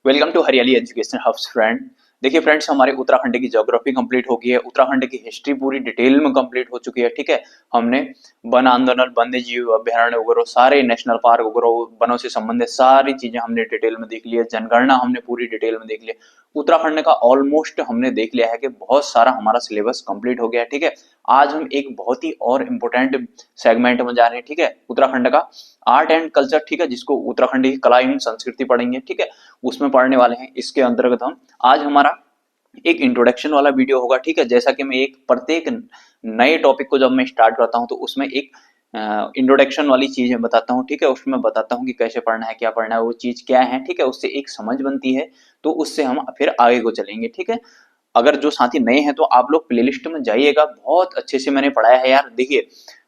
Welcome to हरियाली education hubs friend. देखिए friends, हमारे उत्तराखंड की ज्योग्राफी कंप्लीट हो गई है। उत्तराखंड की हिस्ट्री पूरी डिटेल में कंप्लीट हो चुकी है। ठीक है, हमने वन आंदोलन, वन्य जीव अभ्यारण्य वगैरह सारे नेशनल पार्क वगैरह वनों से संबंधित सारी चीजें हमने डिटेल में देख ली है। जनगणना हमने पूरी डिटेल में देख ली है। उत्तराखंड का ऑलमोस्ट हमने देख लिया है कि बहुत सारा हमारा सिलेबस कंप्लीट हो गया है। ठीक है, आज हम एक बहुत ही और इम्पोर्टेंट सेगमेंट में जा रहे हैं। ठीक है, उत्तराखंड का आर्ट एंड कल्चर। ठीक है, जिसको उत्तराखंड की कला एवं संस्कृति पढ़ेंगे। ठीक है, उसमें पढ़ने वाले हैं। इसके अंतर्गत हम आज हमारा एक इंट्रोडक्शन वाला वीडियो होगा। ठीक है, जैसा कि मैं एक प्रत्येक नए टॉपिक को जब मैं स्टार्ट करता हूं तो उसमें एक इंट्रोडक्शन वाली चीजें बताता हूं। ठीक है, उसमें बताता हूं कि कैसे पढ़ना है, क्या पढ़ना है, वो चीज क्या है। ठीक है, उससे एक समझ बनती है, तो उससे हम फिर आगे को चलेंगे। ठीक है, अगर जो साथी नए हैं तो आप लोग प्लेलिस्ट में जाइएगा, बहुत अच्छे से मैंने पढ़ाया है यार। देखिए,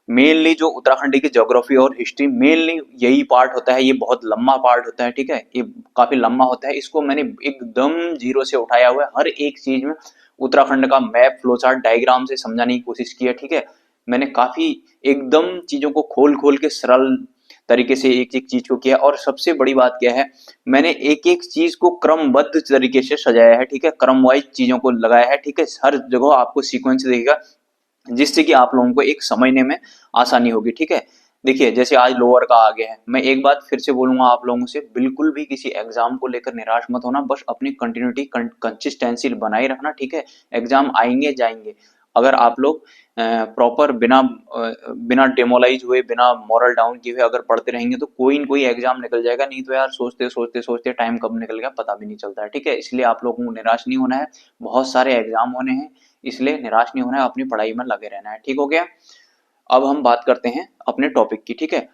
मेनली जो उत्तराखंड की ज्योग्राफी और हिस्ट्री मेनली यही पार्ट होता है। ये बहुत लंबा पार्ट होता है। ठीक है, ये काफी लंबा होता है। इसको मैंने एकदम जीरो से उठाया हुआ है। हर एक चीज में उत्तराखंड का मैप, फ्लो चार्ट, डायग्राम से समझाने की कोशिश की है। ठीक है, मैंने काफी एकदम चीजों को खोल खोल के सरल तरीके से एक एक चीज को किया। और सबसे बड़ी बात क्या है, मैंने एक एक चीज को क्रमबद्ध तरीके से सजाया है। ठीक है, क्रम वाइज चीजों को लगाया है। ठीक है, हर जगह आपको सीक्वेंस देखेगा, जिससे कि आप लोगों को एक समझने में आसानी होगी। ठीक है, देखिए जैसे आज लोअर का आ गया है, मैं एक बात फिर से बोलूंगा आप लोगों से, बिल्कुल भी किसी एग्जाम को लेकर निराश मत होना। बस अपनी कंटिन्यूटी कंसिस्टेंसी बनाए रखना। ठीक है, एग्जाम आएंगे जाएंगे, अगर आप लोग प्रॉपर बिना डेमोलाइज हुए, बिना मॉरल डाउन किए हुए अगर पढ़ते रहेंगे तो कोई न कोई एग्जाम निकल जाएगा। नहीं तो यार सोचते सोचते सोचते टाइम कब निकल गया पता भी नहीं चलता है। ठीक है, इसलिए आप लोगों को निराश नहीं होना है। बहुत सारे एग्जाम होने हैं, इसलिए निराश नहीं होना है, अपनी पढ़ाई में लगे रहना है। ठीक हो गया। अब हम बात करते हैं अपने टॉपिक की। ठीक है,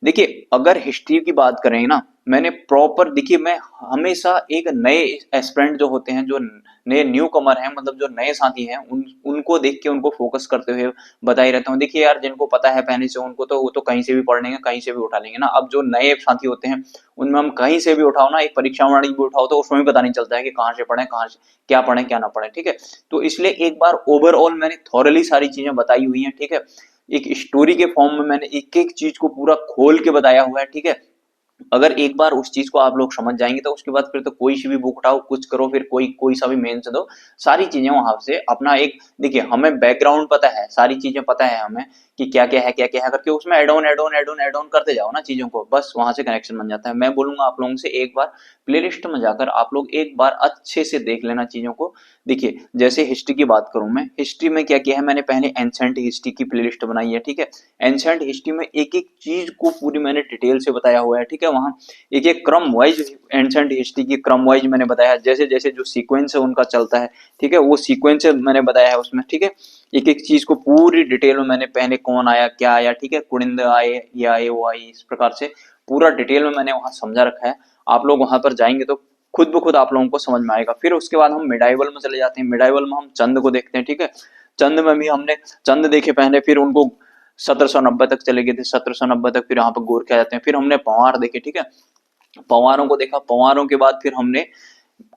देखिए अगर हिस्ट्री की बात करें ना, मैंने प्रॉपर, देखिए मैं हमेशा एक नए एस्पिरेंट जो होते हैं, जो नए न्यू कमर हैं, मतलब जो नए साथी हैं, उनको देख के उनको फोकस करते हुए बता ही रहता हूँ। देखिए यार, जिनको पता है पहले से, उनको तो वो तो कहीं से भी पढ़ लेंगे, कहीं से भी उठा लेंगे ना। अब जो नए साथी होते हैं उनमें हम कहीं से भी उठाओ ना, एक परीक्षा वाणी भी उठाओ तो उसमें भी पता नहीं चलता है कि कहाँ से पढ़े, कहाँ से क्या पढ़े क्या ना पढ़े। ठीक है, तो इसलिए एक बार ओवरऑल मैंने थॉरली सारी चीजें बताई हुई हैं। ठीक है, एक स्टोरी के फॉर्म में मैंने एक एक चीज को पूरा खोल के बताया हुआ है। ठीक है, अगर एक बार उस चीज को आप लोग समझ जाएंगे तो उसके बाद फिर तो कोई सी भी बुक उठाओ, कुछ करो, फिर कोई कोई सा भी मेंस दो, सारी चीजें वहां से अपना एक, देखिए हमें बैकग्राउंड पता है, सारी चीजें पता है हमें कि क्या क्या है, क्या क्या है करके उसमें add on add on add on add on करते जाओ ना चीजों को, बस वहां से कनेक्शन बन जाता है। मैं बोलूंगा आप लोगों से एक बार प्लेलिस्ट में जाकर आप लोग एक बार अच्छे से देख लेना चीजों को। देखिए जैसे हिस्ट्री की बात करूं, मैं हिस्ट्री में क्या किया है, मैंने पहले एंशंट हिस्ट्री की प्लेलिस्ट बनाई है। ठीक है, एंशंट हिस्ट्री में एक एक चीज को पूरी मैंने डिटेल से बताया हुआ है। ठीक है, वहां एक एक क्रम वाइज एंशंट हिस्ट्री की क्रम वाइज मैंने बताया, जैसे जैसे जो सीक्वेंस है उनका चलता है। ठीक है, वो सीक्वेंस मैंने बताया है उसमें। ठीक है, एक एक चीज को पूरी डिटेल में मैंने, पहले कौन आया क्या आया, ठीक है, कुनिंद आए, ये आए वो आई, इस प्रकार से पूरा डिटेल में मैंने वहां समझा रखा है। आप लोग वहां पर जाएंगे तो खुद ब खुद आप लोगों को समझ में आएगा। फिर उसके बाद हम मिडाइवल में चले जाते हैं। मिडाइवल में हम चंद को देखते हैं। ठीक है, चंद में भी हमने चंद देखे पहले, फिर उनको 1790 तक चले गए थे, 1790 तक, फिर यहाँ पर गोरखे आ जाते हैं, फिर हमने पंवार देखे। ठीक है, पंवारों को देखा, पंवारों के बाद फिर हमने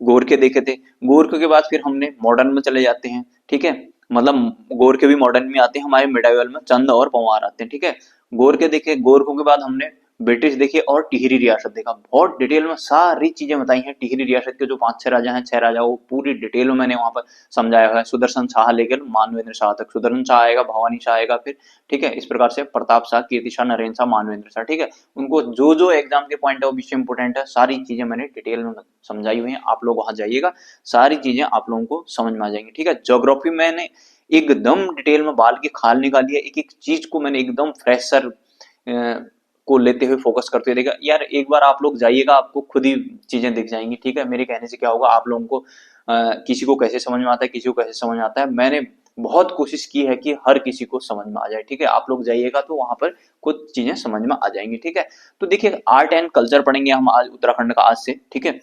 गोरखे देखे थे, गोरखे के बाद फिर हमने मॉडर्न में चले जाते हैं। ठीक है, मतलब गोरखे भी मॉडर्न में आते हैं, हमारे मिडाइवल में चंद और पंवार आते हैं। ठीक है, गोरखे देखे, गोरखों के बाद हमने ब्रिटिश देखे और टिहरी रियासत देखा। बहुत डिटेल में सारी चीजें बताई हैं। टिहरी रियासत के जो 5-6 राजा हैं, 6 राजा, वो पूरी डिटेल में मैंने वहां पर समझाया हुआ है। सुदर्शन शाह लेकर मानवेंद्र शाह तक, सुदर्शन शाह आएगा, भवानी शाह आएगा फिर। ठीक है, इस प्रकार से प्रताप शाह, कीर्ति शाह, नरेंद्र शाह, मानवेंद्र शाह। ठीक है, उनको जो जो एग्जाम के पॉइंट ऑफ व्यू से इंपोर्टेंट है, सारी चीजें मैंने डिटेल में समझाई हुई है। आप लोग वहां जाइएगा, सारी चीजें आप लोगों को समझ में आ जाएंगी। ठीक है, ज्योग्राफी मैंने एकदम डिटेल में बाल की खाल निकाली है। एक एक चीज को मैंने एकदम फ्रेशर को लेते हुए, फोकस करते हुए देखा। यार एक बार आप लोग जाइएगा, आपको खुद ही चीजें दिख जाएंगी। ठीक है, मेरे कहने से क्या होगा, आप लोगों को किसी को कैसे समझ में आता है, किसी को कैसे समझ में आता है, मैंने बहुत कोशिश की है कि हर किसी को समझ में आ जाए। ठीक है, आप लोग जाइएगा तो वहां पर कुछ चीजें समझ में आ जाएंगी। ठीक है, तो देखिए आर्ट एंड कल्चर पढ़ेंगे हम आज उत्तराखंड का आज से। ठीक है,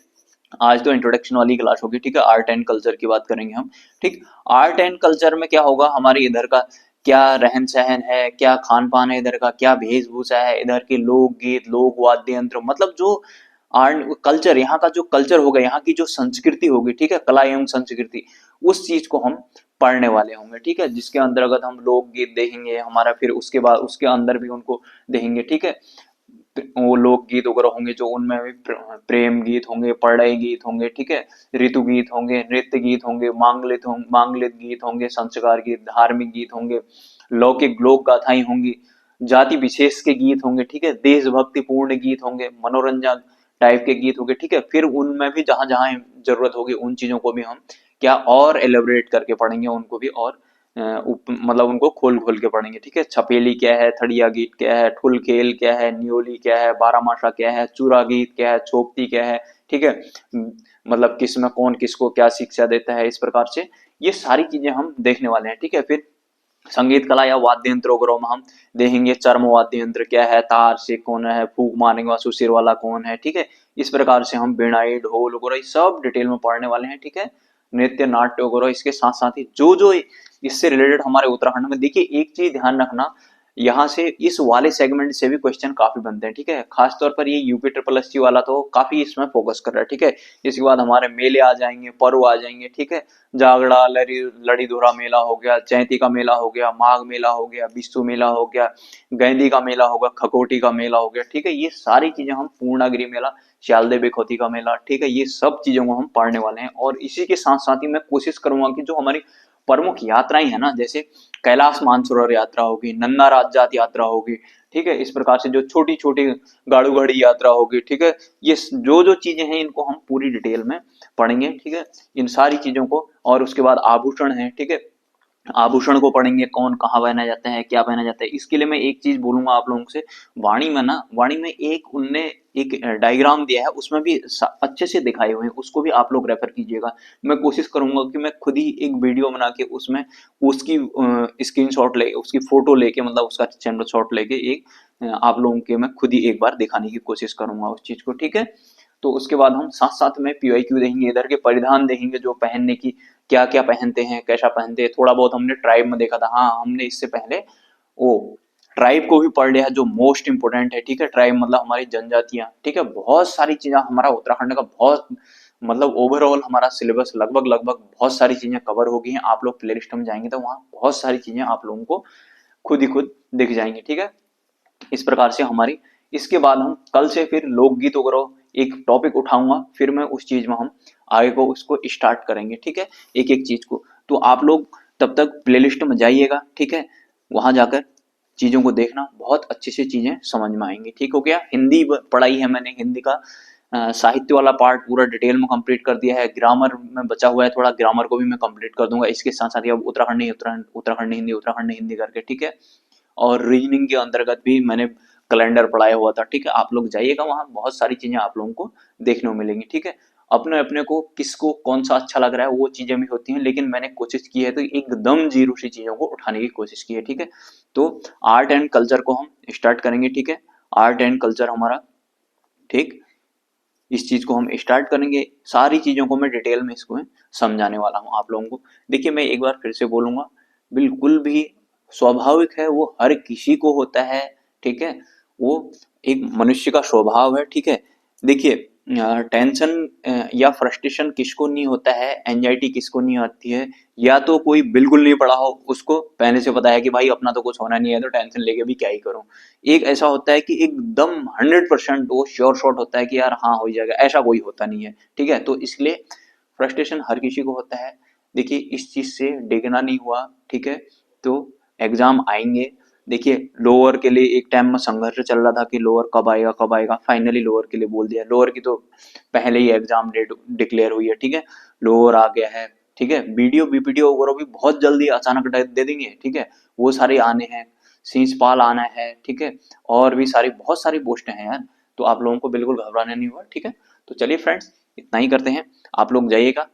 आज तो इंट्रोडक्शन वाली क्लास होगी। ठीक है, आर्ट एंड कल्चर की बात करेंगे हम। ठीक, आर्ट एंड कल्चर में क्या होगा, हमारे इधर का क्या रहन सहन है, क्या खान पान है, इधर का क्या वेशभूषा है, इधर के लोकगीत, लोक वाद्य यंत्र, मतलब जो आर्ट कल्चर, यहाँ का जो कल्चर होगा, यहाँ की जो संस्कृति होगी, ठीक है, कला एवं संस्कृति, उस चीज को हम पढ़ने वाले होंगे। ठीक है, जिसके अंतर्गत हम लोकगीत देखेंगे हमारा, फिर उसके बाद उसके अंदर भी उनको देखेंगे। ठीक है, वो लोकगीत वगैरह होंगे जो उनमें भी प्रेम गीत होंगे, प्रणय गीत होंगे, ठीक है, ऋतु गीत होंगे, नृत्य गीत होंगे, मांगलिक गीत होंगे, संस्कार गीत, धार्मिक गीत होंगे, लौकिक लोक गाथाएं होंगी, जाति विशेष के गीत होंगे, ठीक है, देशभक्ति पूर्ण गीत होंगे, मनोरंजन टाइप के गीत होंगे, ठीक है। फिर उनमें भी जहां जहां जरूरत होगी उन चीजों को भी हम क्या और एलेबोरेट करके पढ़ेंगे, उनको भी और मतलब उनको खोल खोल के पढ़ेंगे, ठीक है। छपेली क्या है, थड़िया गीत क्या है, ठुल खेल क्या है, न्योली क्या है, बारामासा क्या है, चूरा गीत क्या है, छोपती क्या है, ठीक है। मतलब किसमें कौन किसको क्या शिक्षा देता है, इस प्रकार से ये सारी चीजें हम देखने वाले हैं, ठीक है। फिर संगीत कला या वाद्य यंत्र वगैरह में हम देखेंगे चर्म वाद्य यंत्र क्या है, तार से कौन है, फूक मारने वाला सुशिर वाला कौन है, ठीक है। इस प्रकार से हम बिनाई ढोल वगैरह सब डिटेल में पढ़ने वाले हैं, ठीक है। नृत्य नाट्य वगैरह इसके साथ साथ ही जो जो इससे रिलेटेड हमारे उत्तराखंड में, देखिए एक चीज ध्यान रखना, यहाँ से इस वाले सेगमेंट से भी क्वेश्चन काफी बनते हैं, ठीक है। खासतौर पर ये यूपी ट्रिपल एससी वाला तो काफी इसमें फोकस कर रहा है, ठीक है। इसके बाद हमारे मेले आ जाएंगे, पर्व आ जाएंगे, ठीक है। जागड़ा, लड़ी धुरा मेला हो गया, चैती का मेला हो गया, माघ मेला हो गया, बिस्सू मेला हो गया, गेंदी का मेला होगा, खकोटी का मेला हो गया, ठीक है। ये सारी चीजें हम, पूर्णागिरी मेला, श्यालदेव बेखोती का मेला, ठीक है, ये सब चीजों को हम पढ़ने वाले हैं। और इसी के साथ साथ ही मैं कोशिश करूंगा कि जो हमारी प्रमुख यात्राएं है ना, जैसे कैलाश मानसरोवर यात्रा होगी, नन्दा राजजात यात्रा होगी, ठीक है, इस प्रकार से जो छोटी छोटी गाड़ू घड़ी यात्रा होगी, ठीक है, ये जो जो चीजें हैं इनको हम पूरी डिटेल में पढ़ेंगे, ठीक है, इन सारी चीजों को। और उसके बाद आभूषण है, ठीक है, आभूषण को पढ़ेंगे, कौन कहाँ पहना जाता है, क्या पहना जाता है। इसके लिए मैं एक चीज बोलूंगा आप लोगों से, वाणी में ना, वाणी में एक उनने एक डायग्राम दिया है, उसमें भी अच्छे से दिखाए हुए हैं, उसको भी आप लोग रेफर कीजिएगा। मैं कोशिश करूंगा कि मैं खुद ही एक वीडियो बना के उसमें उसकी स्क्रीनशॉट ले, उसकी फोटो लेके, मतलब उसका चैनल शॉट लेके एक आप लोगों के मैं खुद ही एक बार दिखाने की कोशिश करूंगा उस चीज को, ठीक है। तो उसके बाद हम साथ साथ में पीवाईक्यू देखेंगे, इधर के परिधान देखेंगे, जो पहनने की क्या क्या पहनते हैं, कैसा पहनते हैं, थोड़ा बहुत हमने ट्राइब में देखा था, हाँ हमने इससे पहले वो ट्राइब को भी पढ़ लिया है, जो मोस्ट इंपोर्टेंट है, ठीक है। ट्राइब मतलब हमारी जनजातियां, ठीक है। बहुत सारी चीजें, हमारा उत्तराखंड का बहुत मतलब ओवरऑल हमारा सिलेबस लगभग लगभग बहुत सारी चीजें कवर हो गई हैं। आप लोग प्लेलिस्ट में जाएंगे तो वहाँ बहुत सारी चीजें आप लोगों को खुद ही खुद दिख जाएंगी, ठीक है। इस प्रकार से हमारी, इसके बाद हम कल से फिर लोकगीत वगैरह एक टॉपिक उठाऊंगा, फिर मैं उस चीज में हम आगे को उसको स्टार्ट करेंगे, ठीक है, एक एक चीज को। तो आप लोग तब तक प्लेलिस्ट में जाइएगा, ठीक है, वहां जाकर चीजों को देखना, बहुत अच्छे से चीजें समझ में आएंगी, ठीक हो गया। हिंदी पढ़ाई है मैंने, हिंदी का साहित्य वाला पार्ट पूरा डिटेल में कंप्लीट कर दिया है, ग्रामर में बचा हुआ है थोड़ा, ग्रामर को भी मैं कंप्लीट कर दूंगा। इसके साथ साथ ही अब उत्तराखंडी हिंदी करके, ठीक है। और रीजनिंग के अंतर्गत भी मैंने कैलेंडर पढ़ाया हुआ था, ठीक है। आप लोग जाइएगा वहां, बहुत सारी चीजें आप लोगों को देखने को मिलेंगी, ठीक है। अपने अपने को किसको कौन सा अच्छा लग रहा है वो चीजें भी होती हैं, लेकिन मैंने कोशिश की है तो एकदम जीरो सी चीजों को उठाने की कोशिश की है, ठीक है। तो आर्ट एंड कल्चर को हम स्टार्ट करेंगे, ठीक है, आर्ट एंड कल्चर हमारा, ठीक, इस चीज को हम स्टार्ट करेंगे। सारी चीजों को मैं डिटेल में इसको समझाने वाला हूँ आप लोगों को। देखिए मैं एक बार फिर से बोलूंगा, बिल्कुल भी स्वाभाविक है, वो हर किसी को होता है, ठीक है, वो एक मनुष्य का स्वभाव है, ठीक है। देखिए टेंशन या फ्रस्ट्रेशन किसको नहीं होता है, एंजाइटी किसको नहीं आती है, या तो कोई बिल्कुल नहीं पढ़ा हो, उसको पहले से पता है कि भाई अपना तो कुछ होना नहीं है, तो टेंशन लेके भी क्या ही करूं। एक ऐसा होता है कि एकदम 100% वो श्योर शॉट होता है कि यार हाँ हो जाएगा, ऐसा कोई होता नहीं है, ठीक है। तो इसलिए फ्रस्ट्रेशन हर किसी को होता है। देखिए इस चीज से डिगना नहीं हुआ, ठीक है, तो एग्जाम आएंगे। देखिए लोअर के लिए एक टाइम में संघर्ष चल रहा था कि लोअर कब आएगा कब आएगा, फाइनली लोअर के लिए बोल दिया, लोअर की तो पहले ही एग्जाम डेट डिक्लेयर हुई है, ठीक है, लोअर आ गया है, ठीक है। वीडियो वीपीडीओ वगैरह भी बहुत जल्दी अचानक दे देंगे, ठीक है, वो सारे आने हैं, सींसपाल आना है, ठीक है, और भी सारी बहुत सारी पोस्टें हैं यार, तो आप लोगों को बिल्कुल घबराना नहीं हुआ, ठीक है। तो चलिए फ्रेंड्स इतना ही करते हैं, आप लोग जाइएगा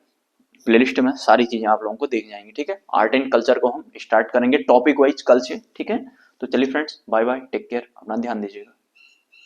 प्लेलिस्ट में, सारी चीजें आप लोगों को देख जाएंगी, ठीक है। आर्ट एंड कल्चर को हम स्टार्ट करेंगे टॉपिक वाइज कल से, ठीक है। तो चलिए friends bye bye, take care, अपना ध्यान दीजिएगा।